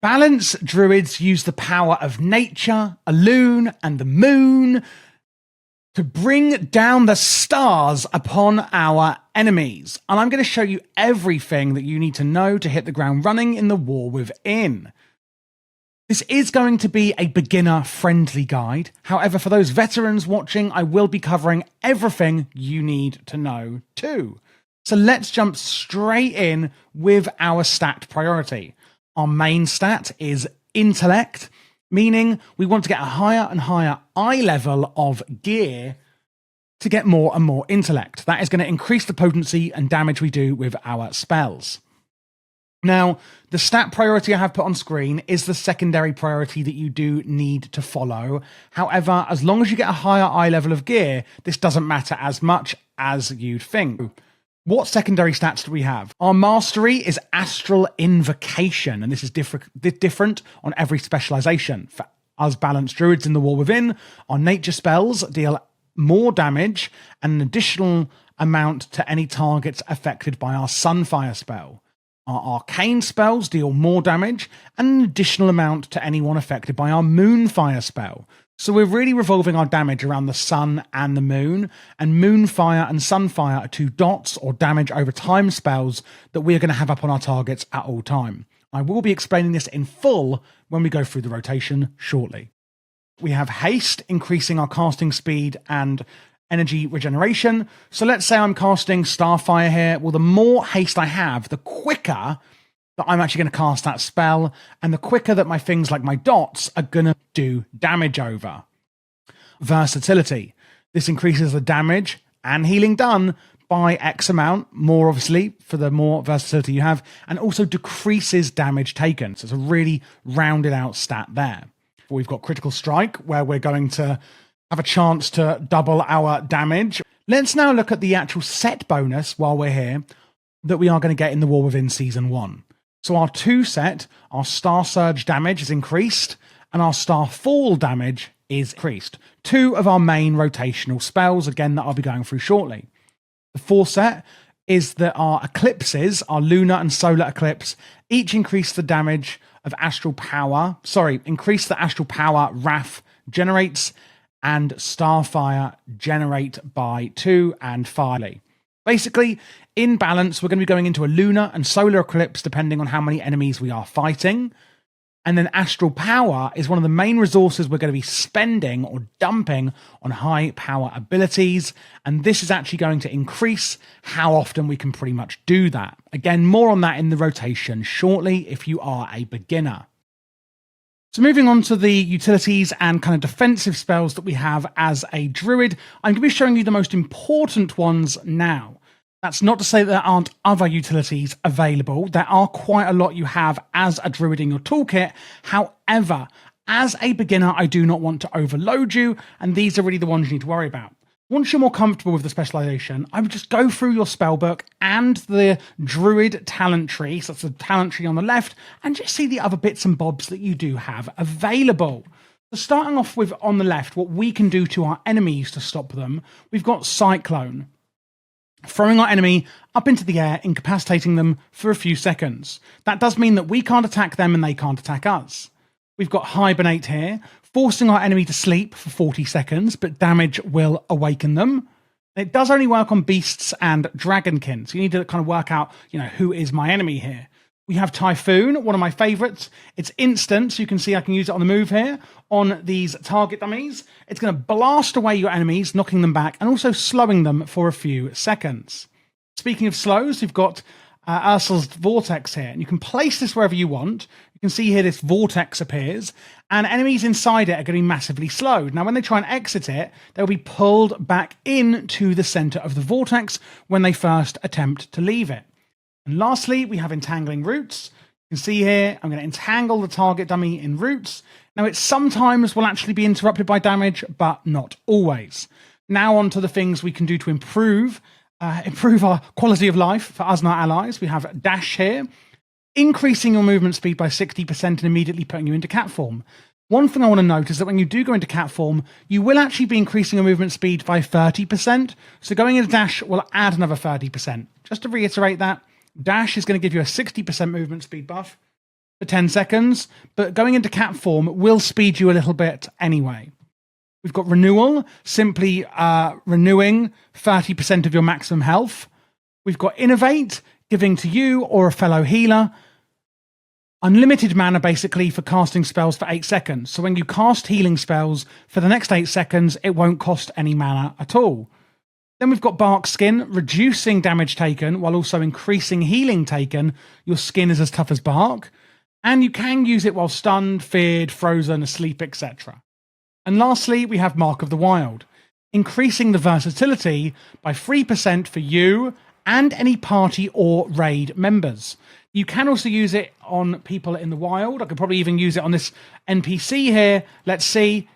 Balanced druids use the power of nature, Elune, and the moon to bring down the stars upon our enemies. And I'm going to show you everything that you need to know to hit the ground running in the War Within. This is going to be a beginner-friendly guide. However, for those veterans watching, I will be covering everything you need to know too. So let's jump straight in with our stat priority. Our main stat is intellect, meaning we want to get a higher and higher eye level of gear to get more and more intellect. That is going to increase the potency and damage we do with our spells. Now, the stat priority I have put on screen is the secondary priority that you do need to follow. However, as long as you get a higher eye level of gear, this doesn't matter as much as you'd think. What secondary stats do we have? Our mastery is Astral Invocation, and this is different on every specialization. For us balanced druids in the War Within, our nature spells deal more damage and an additional amount to any targets affected by our Sunfire spell. Our arcane spells deal more damage and an additional amount to anyone affected by our Moonfire spell. So we're really revolving our damage around the sun and the moon, and Moonfire and Sunfire are two dots or damage over time spells that we are going to have up on our targets at all time. I will be explaining this in full when we go through the rotation shortly. We have haste, increasing our casting speed and energy regeneration. So let's say I'm casting Starfire here. Well, the more haste I have, the quicker that I'm actually going to cast that spell, and the quicker that my things like my dots are going to do damage over. Versatility. This increases the damage and healing done by X amount, more obviously for the more versatility you have, and also decreases damage taken. So it's a really rounded out stat there. We've got critical strike, where we're going to have a chance to double our damage. Let's now look at the actual set bonus while we're here that we are going to get in the War Within Season 1. So our 2 set, our Star Surge damage is increased, and our Star Fall damage is increased. 2 of our main rotational spells, again, that I'll be going through shortly. The 4 set is that our eclipses, our lunar and solar eclipse, each increase the damage of astral power. Increase the astral power Wrath generates, and Starfire generate by 2 and finally. Basically, in balance, we're going to be going into a lunar and solar eclipse depending on how many enemies we are fighting. And then astral power is one of the main resources we're going to be spending or dumping on high power abilities. And this is actually going to increase how often we can pretty much do that. Again, more on that in the rotation shortly if you are a beginner. So moving on to the utilities and kind of defensive spells that we have as a druid, I'm going to be showing you the most important ones now. That's not to say that there aren't other utilities available. There are quite a lot you have as a druid in your toolkit. However, as a beginner, I do not want to overload you, and these are really the ones you need to worry about. Once you're more comfortable with the specialization, I would just go through your spellbook and the druid talent tree, so that's the talent tree on the left, and just see the other bits and bobs that you do have available. So starting off with on the left, what we can do to our enemies to stop them, we've got Cyclone. Throwing our enemy up into the air, incapacitating them for a few seconds. That does mean that we can't attack them and they can't attack us. We've got Hibernate here, forcing our enemy to sleep for 40 seconds, but damage will awaken them. It does only work on beasts and dragonkin, so you need to kind of work out, who is my enemy here. We have Typhoon, one of my favorites. It's instant, so you can see I can use it on the move here on these target dummies. It's going to blast away your enemies, knocking them back, and also slowing them for a few seconds. Speaking of slows, you've got Ursul's Vortex here, and you can place this wherever you want. You can see here this vortex appears, and enemies inside it are getting massively slowed. Now, when they try and exit it, they'll be pulled back into the center of the vortex when they first attempt to leave it. And lastly, we have Entangling Roots. You can see here, I'm going to entangle the target dummy in roots. Now, it sometimes will actually be interrupted by damage, but not always. Now on to the things we can do to improve our quality of life for us and our allies. We have Dash here, increasing your movement speed by 60% and immediately putting you into cat form. One thing I want to note is that when you do go into cat form, you will actually be increasing your movement speed by 30%. So going into Dash will add another 30%. Just to reiterate that, Dash is going to give you a 60% movement speed buff, for 10 seconds, but going into cap form will speed you a little bit anyway. We've got renewal, simply renewing 30% of your maximum health. We've got innovate, giving to you or a fellow healer. Unlimited mana, basically, for casting spells for 8 seconds. So when you cast healing spells for the next 8 seconds, it won't cost any mana at all. Then we've got Bark Skin, reducing damage taken while also increasing healing taken. Your skin is as tough as bark. And you can use it while stunned, feared, frozen, asleep, etc. And lastly, we have Mark of the Wild, increasing the versatility by 3% for you and any party or raid members. You can also use it on people in the wild. I could probably even use it on this NPC here. Let's see.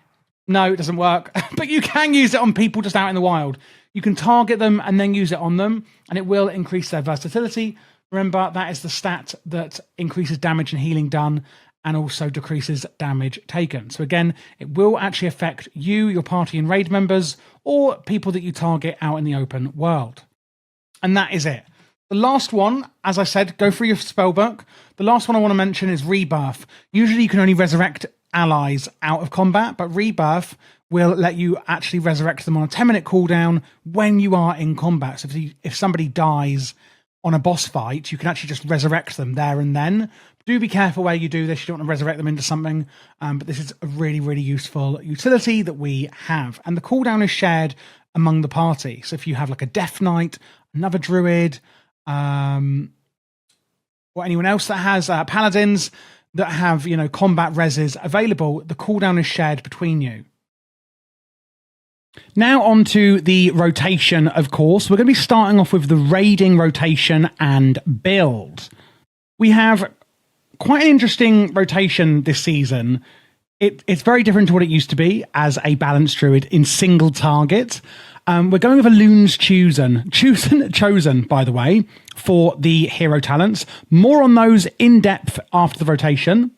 No, it doesn't work. But you can use it on people just out in the wild. You can target them and then use it on them, and it will increase their versatility. Remember, that is the stat that increases damage and healing done and also decreases damage taken. So again, it will actually affect you, your party and raid members, or people that you target out in the open world. And that is it. The last one, as I said, go through your spellbook. The last one I want to mention is Rebirth. Usually you can only resurrect allies out of combat, but Rebirth will let you actually resurrect them on a 10-minute cooldown when you are in combat. So if somebody dies on a boss fight, you can actually just resurrect them there and then. Do be careful where you do this. You don't want to resurrect them into something, but this is a really, really useful utility that we have. And the cooldown is shared among the party. So if you have like a Death Knight, another Druid, or anyone else that has paladins that have, combat reses available, the cooldown is shared between you. Now on to the rotation, of course. We're going to be starting off with the raiding rotation and build. We have quite an interesting rotation this season. It's very different to what it used to be as a balanced druid in single target. We're going with a Loon's Chosen, by the way, for the hero talents. More on those in depth after the rotation.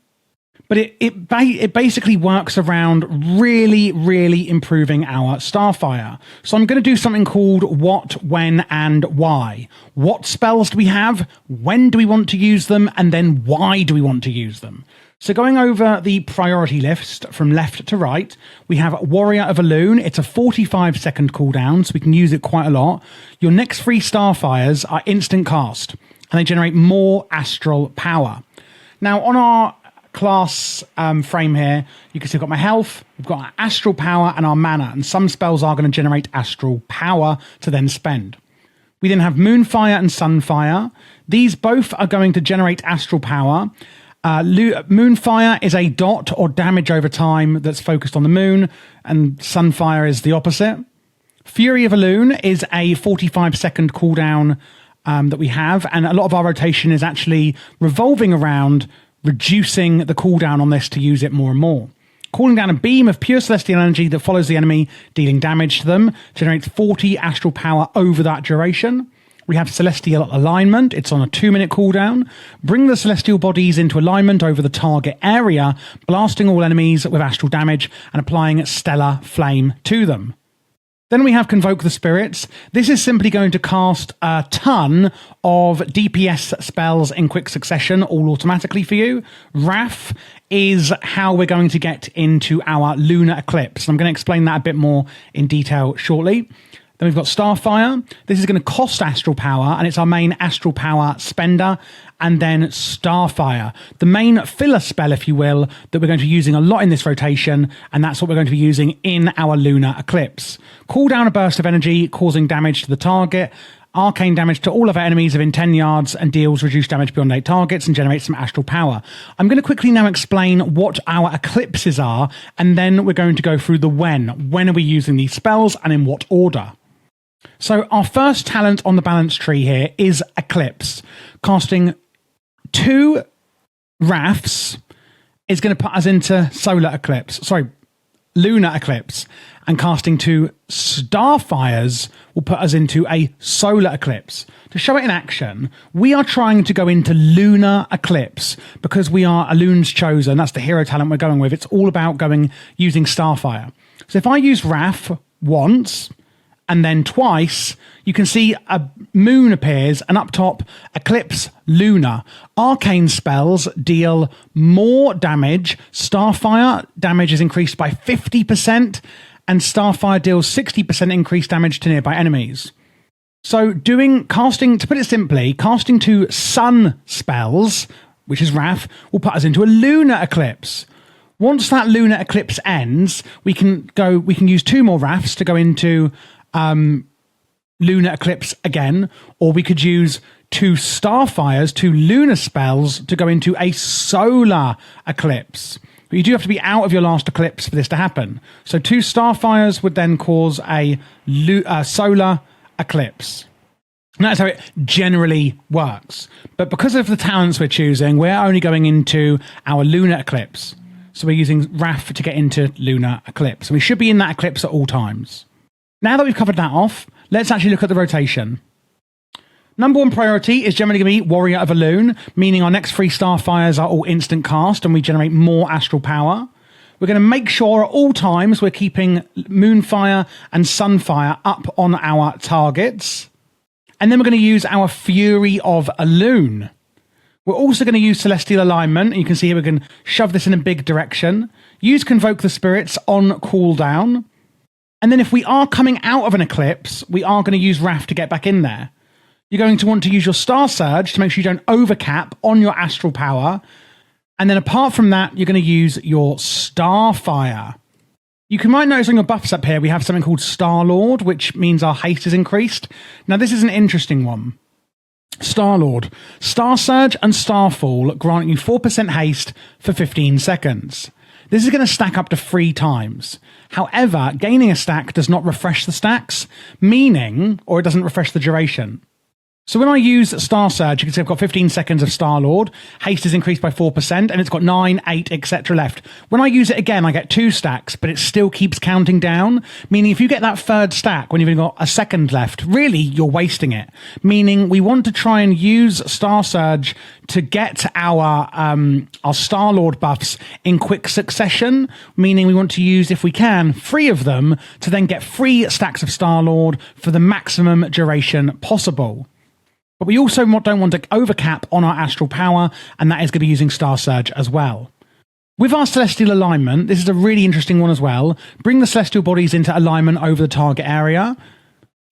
But it basically works around really, really improving our Starfire. So I'm going to do something called what, when, and why. What spells do we have? When do we want to use them? And then why do we want to use them? So going over the priority list from left to right, we have Warrior of Elune. It's a 45-second cooldown, so we can use it quite a lot. Your next 3 Starfires are instant cast, and they generate more astral power. Now, on our class frame here, you can see I've got my health, we've got our astral power and our mana, and some spells are going to generate astral power to then spend. We then have Moonfire and Sunfire. These both are going to generate astral power. Moonfire is a dot or damage over time that's focused on the moon, and Sunfire is the opposite. Fury of Elune is a 45-second cooldown that we have, and a lot of our rotation is actually revolving around reducing the cooldown on this to use it more and more. Calling down a beam of pure celestial energy that follows the enemy, dealing damage to them, generates 40 astral power over that duration. We have Celestial Alignment. It's on a 2-minute cooldown. Bring the celestial bodies into alignment over the target area, blasting all enemies with astral damage and applying stellar flame to them. Then we have Convoke the Spirits. This is simply going to cast a ton of DPS spells in quick succession, all automatically for you. Wrath is how we're going to get into our lunar eclipse. I'm going to explain that a bit more in detail shortly. Then we've got Starfire. This is going to cost astral power, and it's our main astral power spender. And then Starfire, the main filler spell, if you will, that we're going to be using a lot in this rotation, and that's what we're going to be using in our lunar eclipse. Cool down a burst of energy, causing damage to the target. Arcane damage to all of our enemies within 10 yards and deals reduced damage beyond 8 targets and generates some astral power. I'm going to quickly now explain what our eclipses are, and then we're going to go through the when. When are we using these spells and in what order? So our first talent on the balance tree here is Eclipse. Casting 2 Wraths is going to put us into Lunar Eclipse. And casting 2 Starfires will put us into a Solar Eclipse. To show it in action, we are trying to go into Lunar Eclipse because we are a Loon's Chosen. That's the hero talent we're going with. It's all about using Starfire. So if I use Wrath once, and then twice, you can see a moon appears, and up top, Eclipse Lunar. Arcane spells deal more damage. Starfire damage is increased by 50%, and Starfire deals 60% increased damage to nearby enemies. So casting, to put it simply, casting 2 sun spells, which is Wrath, will put us into a lunar eclipse. Once that lunar eclipse ends, we can use 2 more Wraths to go into lunar eclipse again, or we could use 2 Starfires, 2 lunar spells to go into a solar eclipse. But you do have to be out of your last eclipse for this to happen. So 2 Starfires would then cause a solar eclipse. And that's how it generally works. But because of the talents we're choosing, we're only going into our lunar eclipse. So we're using Wrath to get into lunar eclipse. So we should be in that eclipse at all times. Now that we've covered that off, let's actually look at the rotation. Number 1 priority is generally going to be Warrior of Elune, meaning our next 3 Starfires are all instant cast and we generate more astral power. We're going to make sure at all times we're keeping Moonfire and Sunfire up on our targets. And then we're going to use our Fury of Elune. We're also going to use Celestial Alignment. You can see here we can shove this in a big direction. Use Convoke the Spirits on cooldown. And then if we are coming out of an eclipse, we are going to use Wrath to get back in there. You're going to want to use your Star Surge to make sure you don't overcap on your astral power. And then apart from that, you're going to use your Starfire. You might notice on your buffs up here, we have something called Star-Lord, which means our haste is increased. Now, this is an interesting one. Star-Lord. Star Surge and Starfall grant you 4% haste for 15 seconds. This is going to stack up to 3 times. However, gaining a stack does not refresh the stacks, meaning, or it doesn't refresh the duration. So when I use Star Surge, you can see I've got 15 seconds of Star-Lord. Haste is increased by 4%, and it's got 9, 8, etc. left. When I use it again, I get 2 stacks, but it still keeps counting down, meaning if you get that 3rd stack when you've only got a second left, really, you're wasting it. Meaning we want to try and use Star Surge to get our Star-Lord buffs in quick succession, meaning we want to use, if we can, 3 of them to then get 3 stacks of Star-Lord for the maximum duration possible. But we also don't want to overcap on our astral power, and that is going to be using Star Surge as well. With our Celestial Alignment, this is a really interesting one as well. Bring the Celestial bodies into alignment over the target area.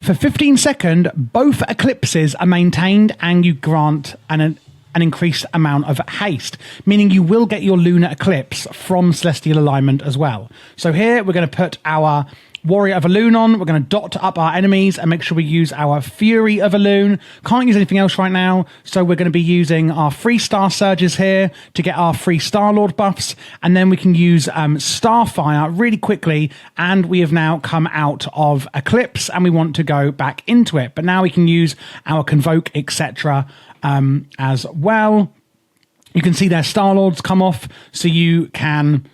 For 15 seconds, both eclipses are maintained, and you grant an increased amount of haste, meaning you will get your lunar eclipse from Celestial Alignment as well. So here we're going to put our Warrior of Elune on. We're going to dot up our enemies and make sure we use our Fury of Elune. Can't use anything else right now, so we're going to be using our 3 Star Surges here to get our 3 Star-Lord buffs, and then we can use Starfire really quickly, and we have now come out of Eclipse, and we want to go back into it. But now we can use our Convoke, etc. As well. You can see their Star-Lords come off, so you can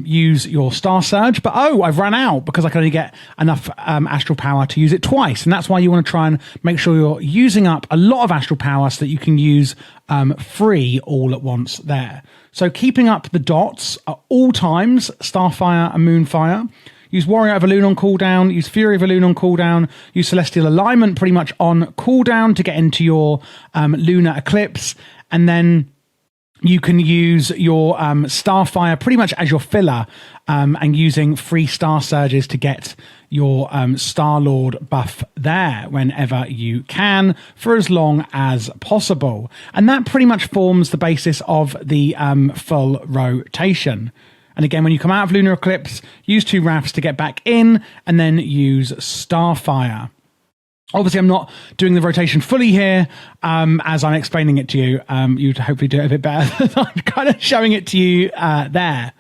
use your Star Surge, but I've run out because I can only get enough astral power to use it twice, and that's why you want to try and make sure you're using up a lot of astral power so that you can use 3 all at once there. So keeping up the dots at all times, Starfire and Moonfire. Use Warrior of Elune on cooldown, use Fury of Elune on cooldown, use Celestial Alignment pretty much on cooldown to get into your lunar eclipse, and then you can use your Starfire pretty much as your filler, and using 3 Star Surges to get your Star-Lord buff there whenever you can for as long as possible. And that pretty much forms the basis of the full rotation. And again, when you come out of Lunar Eclipse, use 2 Wraths to get back in, and then use Starfire. Obviously, I'm not doing the rotation fully here as I'm explaining it to you. You'd hopefully do it a bit better than I'm kind of showing it to you there.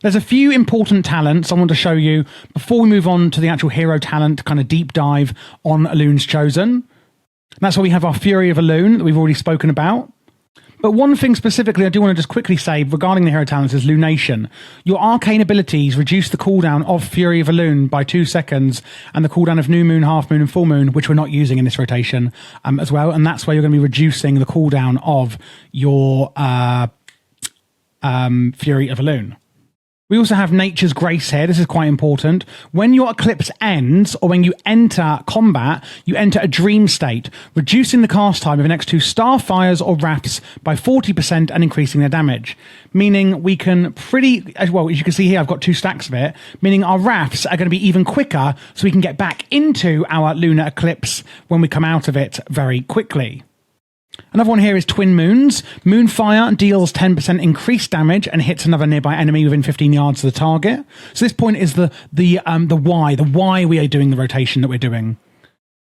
There's a few important talents I want to show you before we move on to the actual hero talent kind of deep dive on Elune's Chosen. And that's why we have our Fury of Elune that we've already spoken about. But one thing specifically I do want to just quickly say regarding the hero talents is Lunation. Your arcane abilities reduce the cooldown of Fury of Elune by 2 seconds, and the cooldown of New Moon, Half Moon, and Full Moon, which we're not using in this rotation as well. And that's where you're going to be reducing the cooldown of your Fury of Elune. We also have Nature's Grace here. This is quite important. When your eclipse ends, or when you enter combat, you enter a dream state, reducing the cast time of the next two Starfires or Wraths by 40% and increasing their damage. Meaning we can well, as you can see here, I've got 2 stacks of it, meaning our Wraths are going to be even quicker, so we can get back into our lunar eclipse when we come out of it very quickly. Another one here is Twin Moons. Moonfire deals 10% increased damage and hits another nearby enemy within 15 yards of the target. So this point is the why we are doing the rotation that we're doing.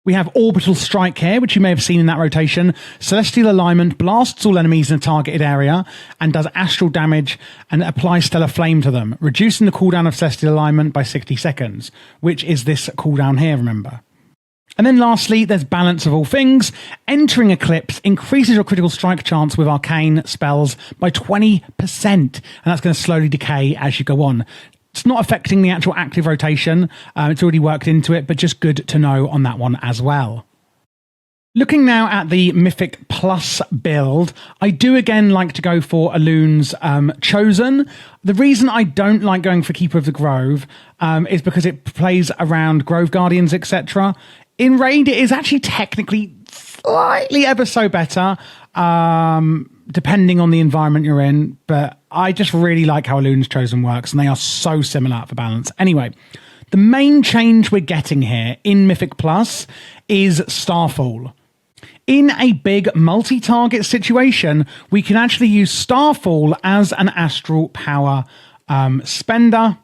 We have Orbital Strike here, which you may have seen in that rotation. Celestial Alignment blasts all enemies in a targeted area and does astral damage and applies Stellar Flame to them, reducing the cooldown of Celestial Alignment by 60 seconds, which is this cooldown here, remember. And then lastly, there's Balance of All Things. Entering Eclipse increases your critical strike chance with arcane spells by 20%, and that's going to slowly decay as you go on. It's not affecting the actual active rotation. It's already worked into it, but just good to know on that one as well. Looking now at the Mythic Plus build, I do again like to go for Elun's Chosen. The reason I don't like going for Keeper of the Grove is because it plays around Grove Guardians, etc. In Raid, it is actually technically slightly ever so better, depending on the environment you're in, but I just really like how Elun's Chosen works, and they are so similar for balance. Anyway, the main change we're getting here in Mythic Plus is Starfall. In a big multi-target situation, we can actually use Starfall as an astral power spender.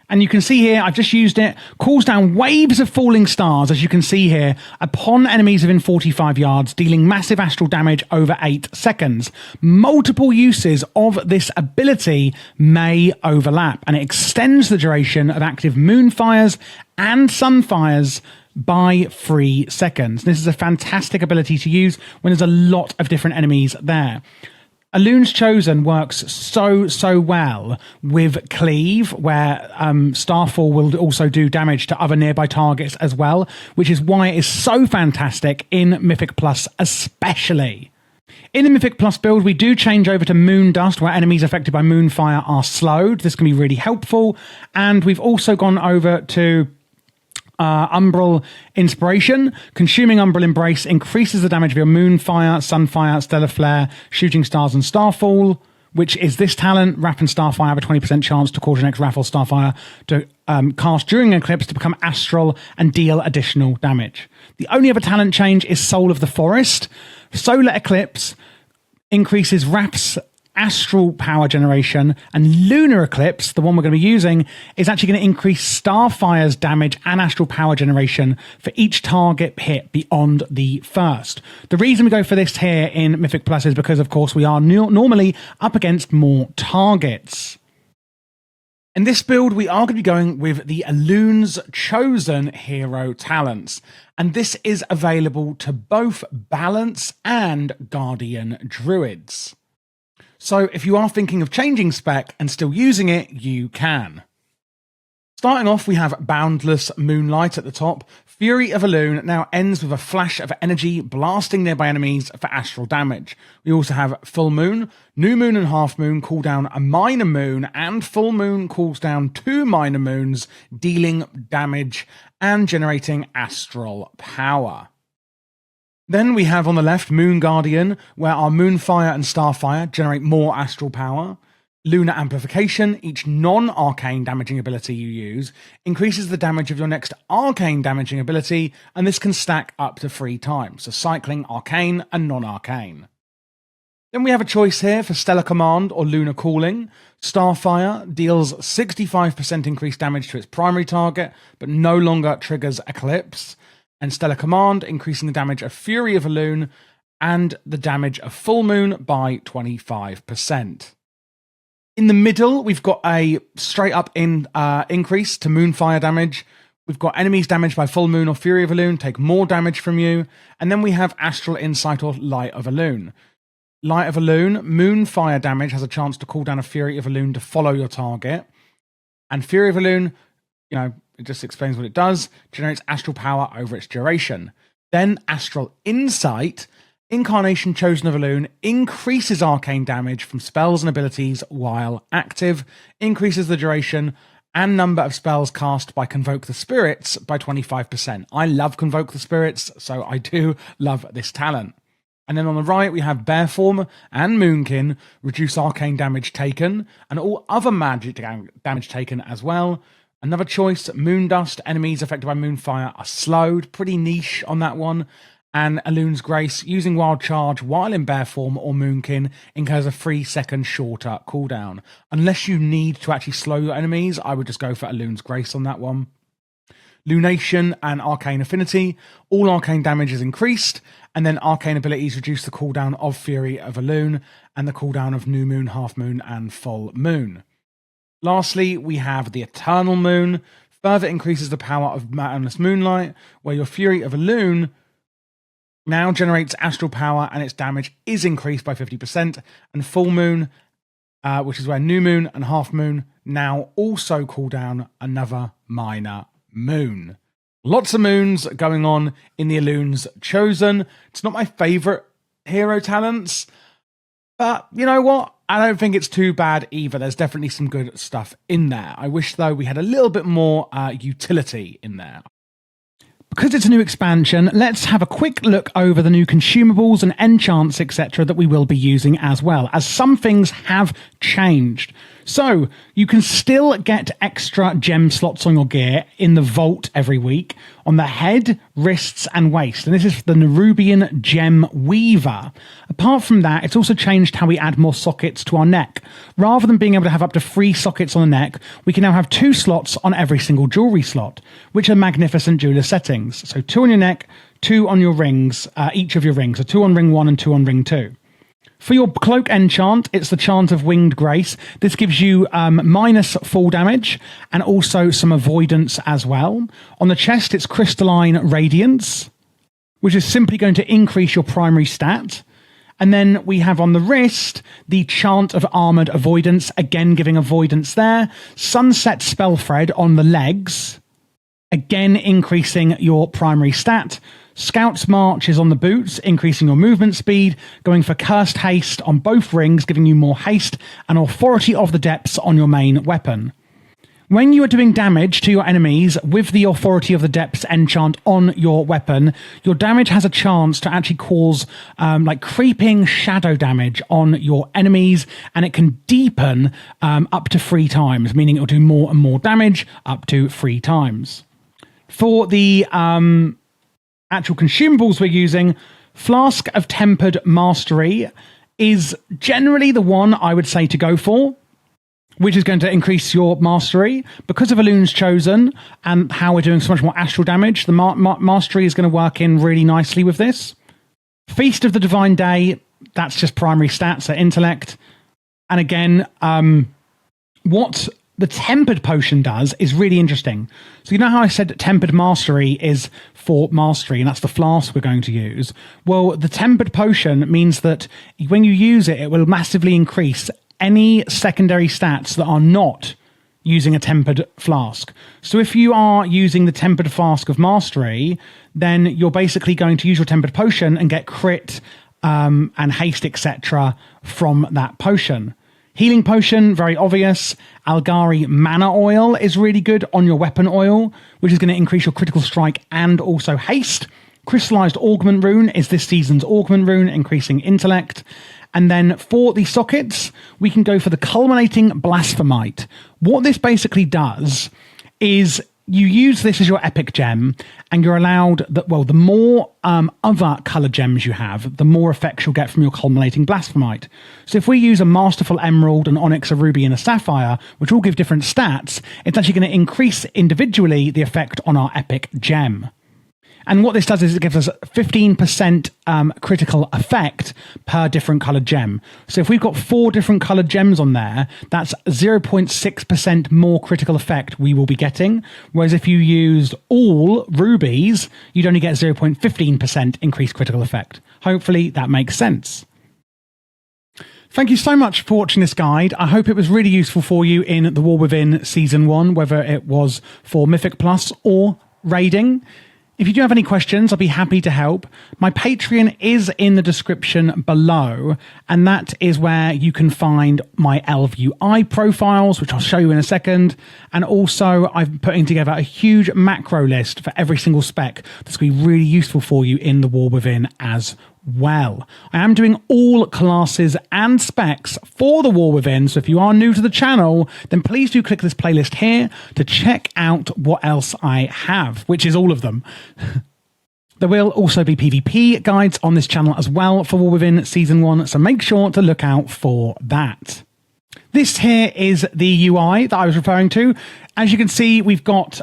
And you can see here, I've just used it, calls down waves of falling stars, as you can see here, upon enemies within 45 yards, dealing massive astral damage over 8 seconds. Multiple uses of this ability may overlap, and it extends the duration of active Moonfires and Sunfires by 3 seconds. This is a fantastic ability to use when there's a lot of different enemies there. Elun's Chosen works so well with Cleave, where Starfall will also do damage to other nearby targets as well, which is why it is so fantastic in Mythic Plus especially. In the Mythic Plus build, we do change over to Moon Dust, where enemies affected by Moonfire are slowed. This can be really helpful. And we've also gone over to Umbral Inspiration. Consuming Umbral Embrace increases the damage of your Moonfire, Sunfire, Stellar Flare, Shooting Stars, and Starfall, which is this talent. Wrath and Starfire have a 20% chance to cause your next Wrath or Starfire to cast during an eclipse to become astral and deal additional damage. The only other talent change is Soul of the Forest. Solar Eclipse increases Wrath's astral power generation, and Lunar Eclipse, the one we're going to be using, is actually going to increase Starfire's damage and astral power generation for each target hit beyond the first. The reason we go for this here in Mythic Plus is because, of course, we are normally up against more targets. In this build, we are going to be going with the Elun's Chosen hero talents, and this is available to both Balance and Guardian Druids. So if you are thinking of changing spec and still using it, you can. Starting off, we have Boundless Moonlight at the top. Fury of Elun now ends with a flash of energy blasting nearby enemies for astral damage. We also have Full Moon. New Moon and Half Moon cool down a Minor Moon, and Full Moon cools down 2 Minor Moons, dealing damage and generating astral power. Then we have on the left Moon Guardian, where our Moonfire and Starfire generate more astral power. Lunar Amplification, each non-arcane damaging ability you use, increases the damage of your next arcane damaging ability, and this can stack up to 3 times, so cycling arcane and non-arcane. Then we have a choice here for Stellar Command or Lunar Cooling. Starfire deals 65% increased damage to its primary target, but no longer triggers Eclipse. And Stellar Command, increasing the damage of Fury of Elun and the damage of Full Moon by 25%. In the middle, we've got a straight up increase to Moonfire damage. We've got enemies damaged by Full Moon or Fury of Elun take more damage from you. And then we have Astral Insight or Light of Elun. Light of Elun, Moonfire damage has a chance to cool down a Fury of Elun to follow your target. And Fury of Elun, it just explains what it does, generates astral power over its duration. Then Astral Insight Incarnation Chosen of Elune increases arcane damage from spells and abilities while active, increases the duration and number of spells cast by Convoke the Spirits by 25%. I love Convoke the Spirits, so I do love this talent. And then on the right, we have Bear Form and Moonkin, reduce arcane damage taken, and all other magic damage taken as well. Another choice, Moondust, enemies affected by Moonfire are slowed, pretty niche on that one. And Elune's Grace, using Wild Charge while in Bear Form or Moonkin, incurs a 3-second shorter cooldown. Unless you need to actually slow your enemies, I would just go for Elune's Grace on that one. Lunation and Arcane Affinity, all arcane damage is increased, and then arcane abilities reduce the cooldown of Fury of Elune and the cooldown of New Moon, Half Moon, and Full Moon. Lastly, we have the Eternal Moon, further increases the power of Matterless Moonlight, where your Fury of Elune now generates astral power and its damage is increased by 50%, and Full Moon, which is where New Moon and Half Moon now also cool down another minor moon. Lots of moons going on in the Elune's Chosen. It's not my favourite hero talents, but you know what? I don't think it's too bad either. There's definitely some good stuff in there. I wish, though, we had a little bit more utility in there. Because it's a new expansion, let's have a quick look over the new consumables and enchants, etc. that we will be using as well, as some things have changed. So, you can still get extra gem slots on your gear in the vault every week on the head, wrists, and waist. And this is the Nerubian Gem Weaver. Apart from that, it's also changed how we add more sockets to our neck. Rather than being able to have up to 3 sockets on the neck, we can now have 2 slots on every single jewelry slot, which are magnificent jeweler settings. So 2 on your neck, 2 on your rings, each of your rings. So 2 on ring 1 and 2 on ring 2. For your cloak enchant, it's the Chant of Winged Grace. This gives you minus fall damage and also some avoidance as well. On the chest, it's Crystalline Radiance, which is simply going to increase your primary stat. And then we have on the wrist, the Chant of Armoured Avoidance, again giving avoidance there. Sunset Spellthread on the legs, again increasing your primary stat. Scout's March is on the boots, increasing your movement speed, going for Cursed Haste on both rings, giving you more haste, and Authority of the Depths on your main weapon. When you are doing damage to your enemies with the Authority of the Depths enchant on your weapon, your damage has a chance to actually cause like creeping shadow damage on your enemies, and it can deepen up to 3 times, meaning it will do more and more damage up to 3 times. For the actual consumables we're using, Flask of Tempered Mastery is generally the one I would say to go for, which is going to increase your mastery. Because of Elune's Chosen and how we're doing so much more astral damage, the mastery is going to work in really nicely with this. Feast of the Divine Day, that's just primary stats, so intellect. And again, what the Tempered Potion does is really interesting. So you know how I said that Tempered Mastery is for mastery, and that's the flask we're going to use? Well, the Tempered Potion means that when you use it, it will massively increase any secondary stats that are not using a Tempered Flask. So if you are using the Tempered Flask of Mastery, then you're basically going to use your Tempered Potion and get crit and haste, etc. from that potion. Healing Potion, very obvious. Algari Mana Oil is really good on your weapon oil, which is going to increase your critical strike and also haste. Crystallized Augment Rune is this season's Augment Rune, increasing intellect. And then for the sockets, we can go for the Culminating Blasphemite. What this basically does is you use this as your epic gem, and you're allowed that, well, the more other color gems you have, the more effects you'll get from your Culminating Blasphemite. So if we use a Masterful Emerald, an Onyx, a Ruby, and a Sapphire, which all give different stats, it's actually going to increase individually the effect on our epic gem. And what this does is it gives us 15% critical effect per different coloured gem. So if we've got 4 different coloured gems on there, that's 0.6% more critical effect we will be getting. Whereas if you used all rubies, you'd only get 0.15% increased critical effect. Hopefully that makes sense. Thank you so much for watching this guide. I hope it was really useful for you in The War Within Season 1, whether it was for Mythic Plus or raiding. If you do have any questions, I'll be happy to help. My Patreon is in the description below, and that is where you can find my LVUI profiles, which I'll show you in a second. And also, I'm putting together a huge macro list for every single spec that's going to be really useful for you in the War Within as well. I am doing all classes and specs for the War Within, so if you are new to the channel, then please do click this playlist here to check out what else I have, which is all of them. There will also be PvP guides on this channel as well for War Within Season 1, so make sure to look out for that. This here is the UI that I was referring to. As you can see, we've got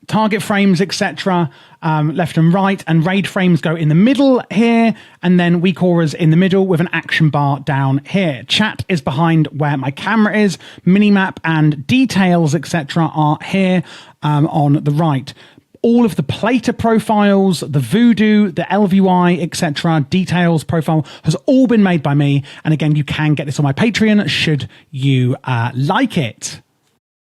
target frames, etc., left and right, and raid frames go in the middle here, and then weak auras in the middle with an action bar down here. Chat is behind where my camera is. Minimap and details, etc., are here on the right. All of the Plater profiles, the Voodoo, the LVUI, etc., details profile has all been made by me. And again, you can get this on my Patreon should you like it.